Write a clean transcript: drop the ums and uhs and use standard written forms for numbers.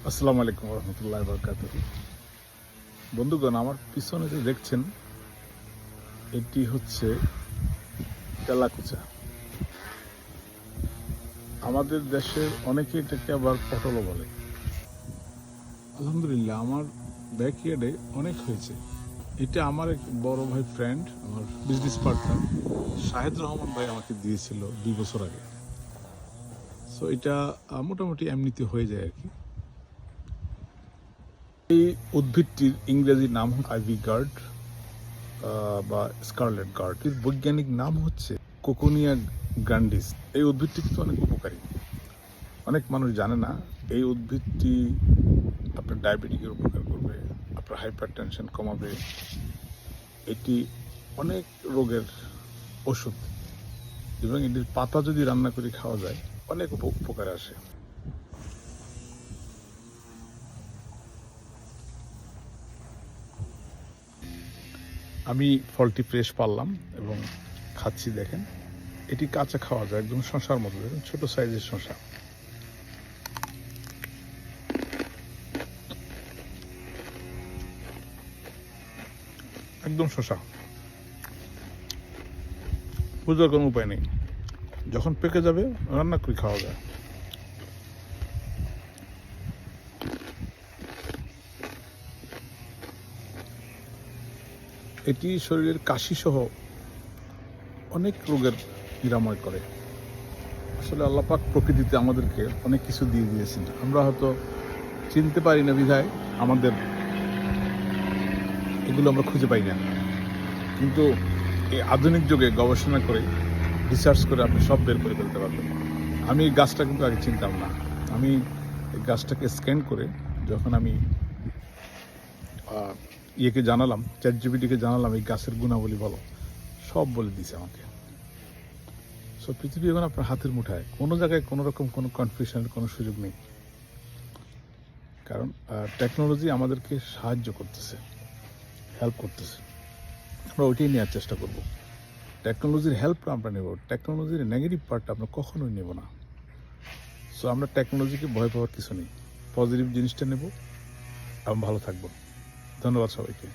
আসসালামু আলাইকুম রহমতুল্লাহ বরকাতুহ। বন্ধুগণ, আমার পিছনে যে দেখছেন এটি হচ্ছে তেলাকুচা। আমাদের দেশের অনেকে এটাকে আবার পটলও বলে। আলহামদুলিল্লাহ, আমার ব্যাকইয়ার্ডে অনেক হয়েছে। এটা আমার এক বড় ভাই ফ্রেন্ড, আমার বিজনেস পার্টনার শাহেদ রহমান ভাই আমাকে দিয়েছিল 2 বছর আগে। সো এটা মোটামুটি এমনিতে হয়ে যায় আর কি। এই উদ্ভিদটির ইংরেজি নাম হচ্ছে আইভি গার্ড বা স্কারলেট গার্ড। এর বৈজ্ঞানিক নাম হচ্ছে কোকোনিয়া গ্র্যান্ডিস। এই উদ্ভিদটি কিন্তু অনেক উপকারী, অনেক মানুষ জানে না। এই উদ্ভিদটি আপনার ডায়াবেটিকের উপকার করবে, আপনার হাইপার টেনশন কমাবে। এটি অনেক রোগের ওষুধ, এবং এটির পাতা যদি রান্না করে খাওয়া যায় অনেক উপকারে আসে। আমি ফলটি ফ্রেশ পারলাম এবং খাচ্ছি। দেখেন, এটি কাঁচা খাওয়া যায়, একদম শশার মতো। দেখেন, ছোট সাইজের শশা। একদম শশা, বুঝার কোনো উপায় নেই। যখন পেকে যাবে রান্না করে খাওয়া যায়। এটি শরীরের কাশি সহ অনেক রোগের নিরাময় করে। আসলে আল্লাহ পাক প্রকৃতিতে আমাদেরকে অনেক কিছু দিয়ে দিয়েছেন, আমরা হয়তো চিনতে পারি না বিধায় আমাদের এগুলো আমরা খুঁজে পাই না। কিন্তু এই আধুনিক যুগে গবেষণা করে, রিসার্চ করে আপনি সব বের করে ফেলতে পারবেন। আমি এই গাছটা কিন্তু আগে চিনতাম না। আমি এই গাছটাকে স্ক্যান করে যখন আমি ইয়েকে জানালাম, চ্যাটজিপিটিকে জানালাম এই গাছের গুণাবলী বলো, সব বলে দিয়েছে আমাকে। সো পৃথিবী এখন আপনার হাতের মুঠায়, কোনো জায়গায় কোনো রকম কোনো কনফিউশনের কোনো সুযোগ নেই। কারণ টেকনোলজি আমাদেরকে সাহায্য করতেছে, হেল্প করতেছে। আমরা ওইটাই নেওয়ার চেষ্টা করব। টেকনোলজির হেল্প আমরা নেব, টেকনোলজির নেগেটিভ পার্টটা আমরা কখনোই নেব না। সো আমরা টেকনোলজিকে ভয় পাওয়ার কিছু নেই, পজিটিভ জিনিসটা নেব এবং ভালো থাকবো। ধন্যবাদ সবাইকে।